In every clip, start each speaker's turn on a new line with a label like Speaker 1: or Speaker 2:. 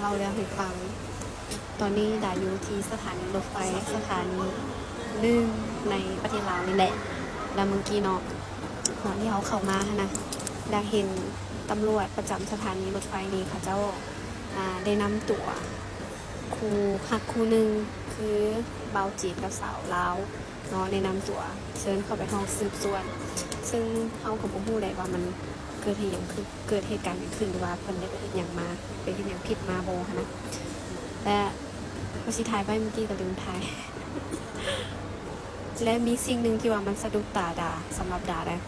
Speaker 1: เราเรื่องให้ฟังตอนนี้ดาอยู่ที่สถานีรถไฟสถานีหนึ่งในประเทศลาวนี่แหละแล้วเมื่อกี้เนาะตอนที่เขาเข้ามานะได้เห็นตำรวจประจำสถานีรถไฟนี้ค่ะเจ้าได้นำตัวครูหักครูหนึ่งคือเบาจีดกับสาวลาวเนาะได้นำตัวเชิญเข้าไปห้องสืบสวนซึ่งเขากับผมพูดเลยว่ามันเกิดเหตุอย่างคือเกิดเหตุการณ์อย่างขึ้นหรือว่าคนได้ไปเห็นอย่างมาไปเห็นอย่างผิดมาโบค่ะนะและพอชิทายไปเมื่อกี้ก็ลืมทาย และมีสิ่งหนึ่งที่ว่ามันสะดุดตาดาสำหรับดาเลย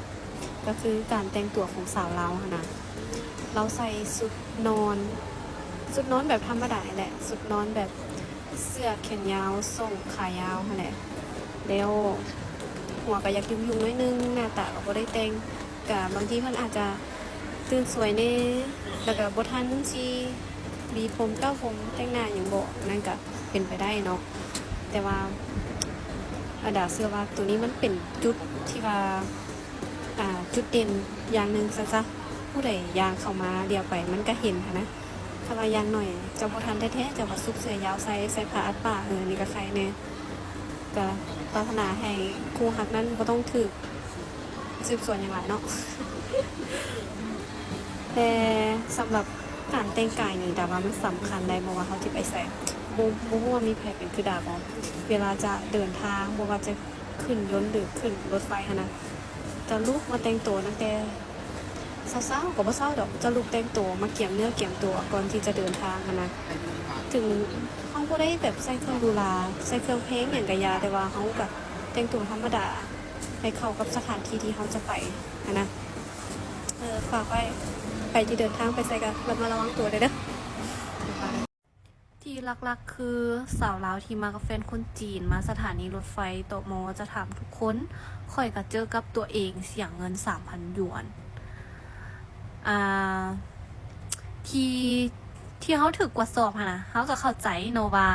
Speaker 1: ก็คือการแต่งตัวของสาวเราค่ะนะเราใส่สุดนอนแบบธรรมดาแหละสุดนอนแบบเสื้อแขนยาวส่งขายาวค่ะแหละแล้วหัวก็อยากยุ่งๆน้อยนึงหน้าตาก็บ่ได้แต่งกับบางทีเพิ่นอาจจะตื่นสวยแน่แล้วก็บ่ทันสิมีผมเก้าผมแต่งหน้าอย่างบ่นั่นก็เป็นไปได้เนาะแต่ว่าดาเชื่อว่าตัวนี้มันเป็นจุดที่ว่าจุดเด่นอย่างหนึ่งซะผู้ใดยางเข้ามาเดียวไปมันก็เห็นค่ะนะถ้าว่ายางหน่อยจะบ่ทันแท้ๆจะว่าซุกเสื้อยาวใส่ผ้าอัดปากนี่ก็ใครแน่ก็ปรารถนาให้ครูฮักนั้นบ่ต้องถูกสืบสวนอย่างไรเนาะ แต่สำหรับการแต่งกายนี่ดาว่ามันสำคัญได้บ่ว่าเขาที่ไปใส่บ่ว่ามีแผนเป็นคือดาบ่เวลาจะเดินทางบ่ว่าจะขึ้นยนต์หรือขึ้นรถไฟนะจะลุกมาแต่งตัวตั้งแต่เช้าๆก็บ่เช้าดอกจะลุกแต่งตัวมาเกี่ยมเนื้อเกี่ยมตัวก่อนที่จะเดินทางนะถึงเขาบ่ได้แบบใส่เครื่องดูแลใส่เครื่องเพลงอย่างกะยาแต่ว่าเขาก็แต่งตัวธรรมดาให้เข้ากับสถานที่ที่เขาจะไปนะฝากไว้ใครที่เดินทางไปใส่กันระวังตัวเด้อที่หลักๆคือสาวลาวที่มากับแฟนคนจีนมาสถานีรถไฟโตโมจะถามทุกคนค่อยก็เจอกับตัวเองเสียงเงิน 3,000 หยวนที่เขาถือกวดสอบนะเขาก็เข้าใจโนวา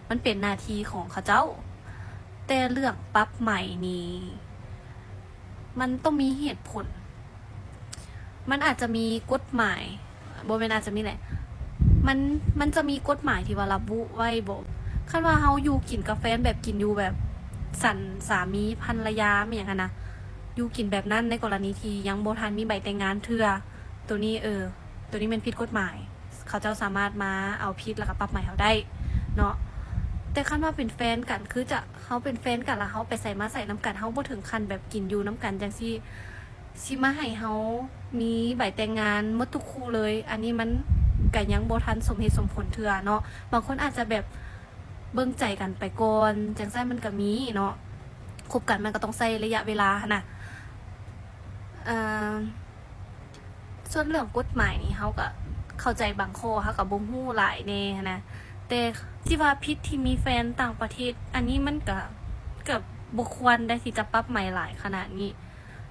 Speaker 1: มันเป็นหน้าที่ของเขาเจ้าแต่เรื่องปรับใหม่นี้มันต้องมีเหตุผลมันอาจจะมีกฎหมายบ่แม่นอาจจะมีแหละมันจะมีกฎหมายที่ว่าระบุไว้บ่คันว่าเฮาอยู่กินกาแฟแบบกินอยู่แบบสันสามีภรรยาแม่หยังนะอยู่กินแบบนั้นในกรณีที่ยังบ่ทันมีใบแต่งงานเทื่อตัวนี้ตัวนี้มันผิดกฎหมายเขาเจ้าสามารถมาเอาผิดแล้วก็ปรับใหม่เฮาได้เนาะแต่คันว่าเป็นแฟนกันคือจะเฮาเป็นแฟนกันแล้วเฮาไปใส่มาใส่น้ำกันเฮาบ่ถึงขั้นแบบกินอยู่น้ำกันจังซี่สิมาให้เฮามีใบแต่งงานหมดทุกคู่เลยอันนี้มันก็ยังบ่ทันสมเหตุสมผลเทื่อเนาะบางคนอาจจะแบบเบิ่งใจกันไปก่อนจังซั่นมันก็มีเนาะคบกันมันก็ต้องใช้ระยะเวลานะส่วนเรื่องกฎหมายนี่เฮาก็เข้าใจบางข้อเฮาก็บ่ฮู้หลายแน่นะแต่ที่ว่าผิดที่มีแฟนต่างประเทศอันนี้มันก็บ่ควรได้ที่จะปรับใหม่หลายขนาดนี้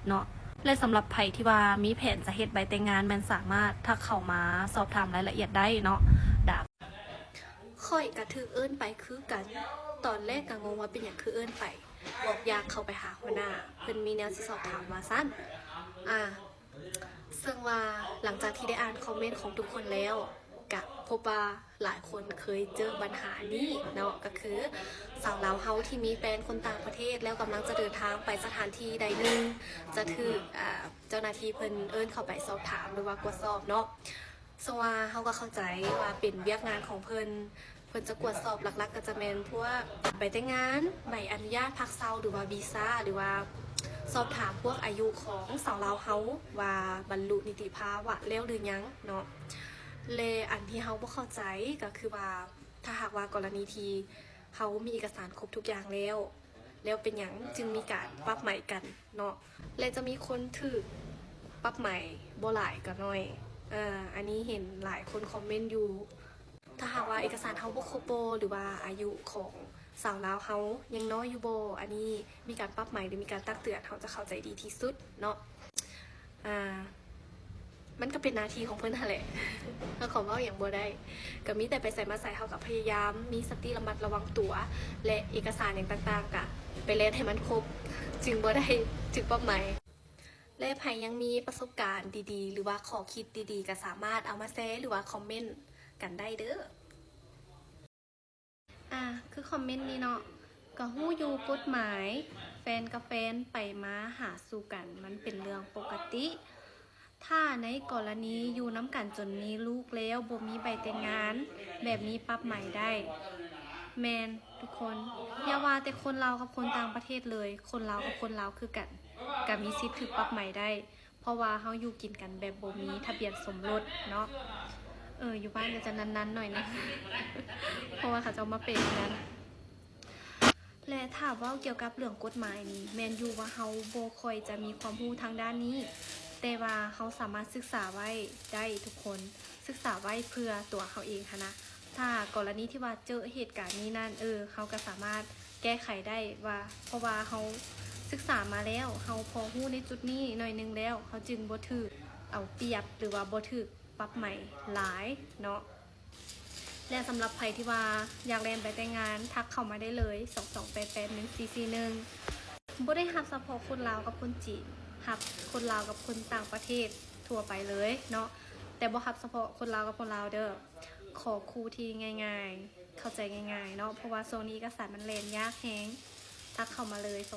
Speaker 1: เนาะและสำหรับไผที่ว่ามีแผนจะเฮ็ดใบแต่งงานมันสามารถทักเข้ามาสอบถามรายละเอียดได้เนาะดาบค่อยกระถือเอิ้นไปคือกันตอนแรกก็งงว่าเป็นหยังคือเอิ้นไปบอกอยากเข้าไปหาหัวหน้าเพิ่นมีแนวสิสอบถามว่าซั่นซึ่งว่าหลังจากที่ได้อ่านคอมเมนต์ของทุกคนแล้วก็พบว่าหลายคนเคยเจอปัญหานี้เนาะก็คือสาวลาวเฮาที่มีแฟนคนต่างประเทศแล้วกำลังจะเดินทางไปสถานที่ใดหนึ่งจะถูกเจ้าหน้าที่เพิ่นเอิ้นเข้าไปสอบถามหรือว่ากวดสอบเนาะซึ่งว่าเฮาก็เข้าใจว่าเป็นเวียกงานของเพิ่นจะกวดสอบหลักๆก็จะเป็นพวกใบแต่งงานใบอนุญาตพักเซาหรือว่าวีซ่าหรือว่าสอบถามพวกอายุของสาวลาวเฮาว่าบรรลุนิติภาวะแล้วหรือยังเนาะอันที่เฮาบ่เข้าใจก็คือว่าถ้าหากว่ากรณีที่เฮามีเอกสารครบทุกอย่างแล้วเป็นหยังจึงมีการปรับใหม่กันเนาะและจะมีคนถูกปรับใหม่บ่หลายก็น้อยอันนี้เห็นหลายคนคอมเมนต์อยู่ถ้าหากว่าเอกสารเฮาบ่ครบบ่หรือว่าอายุของสาวลาวเฮายังน้อยอยู่บ่อันนี้มีการปรับใหม่หรือมีการตักเตือนเฮาจะเข้าใจดีที่สุดเนาะมันก็เป็นหน้าที่ของเพิ่นนั่นแหละถ้าขอว่าอย่างบ่ได้ก็มีแต่ไปใส่มาใส่เฮากับพยายามมีสติระมัดระวังตัวและเอกสารอย่างต่างๆก็ไปเล่นให้มันครบจึงบ่ได้ถึงเป้าหมายและใครยังมีประสบการณ์ดีๆหรือว่าข้อคิดดีๆก็สามารถเอามาแชร์หรือว่าคอมเมนต์กันได้เด้อ คือคอมเมนต์นี้เนาะก็ฮู้อยู่กฎหมายแฟนกับแฟนไปมาหาสู่กันมันเป็นเรื่องปกติ ถ้าในกรณีอยู่น้ำกันจนมีลูกแล้วบ่มีใบแต่งงาน แบบนี้ปรับใหม่ได้ แมนทุกคนอย่าว่าแต่คนลาวกับคนต่างประเทศเลย คนลาวกับคนลาวคือกันก็มีสิทธิ์ถูกปรับใหม่ได้ เพราะว่าเฮาอยู่กินกันแบบบ่มีทะเบียนสมรสเนาะอยู่บ้านก็จะนั้นๆหน่อยนะ เพราะว่าเขาจะมาเป็นนั้น และถ้าเว้าเกี่ยวกับเรื่องกฎหมายนี้แมนยูว่าเฮาบ่ค่อยจะมีความรู้ทางด้านนี้ แต่ว่าเฮาสามารถศึกษาไว้ได้ทุกคนศึกษาไว้เพื่อตัวเขาเองค่ะนะถ้ากรณีที่ว่าเจอเหตุการณ์นี้นั่นเฮาก็สามารถแก้ไขได้ว่าเพราะว่าเฮาศึกษามาแล้วเฮาพอรู้ในจุดนี้หน่อยนึงแล้วเฮาจึงบ่ถูกเอาเปรียบหรือว่าบ่ถูกปรับใหม่หลายเนาะและสำหรับใครที่ว่าอยากเรียนไปแต่งงานทักเข้ามาได้เลย22881441บ่ได้รับเฉพาะคนลาวกับคนจีนรับคนลาวกับคนต่างประเทศทั่วไปเลยเนาะแต่บ่รับเฉพาะคนลาวกับคนลาวเด้อขอคู่ที่ง่ายๆเข้าใจง่ายๆเนาะเพราะว่าโซนนี้เอกสารมันเล่นยากแฮงทักเข้ามาเลย22881441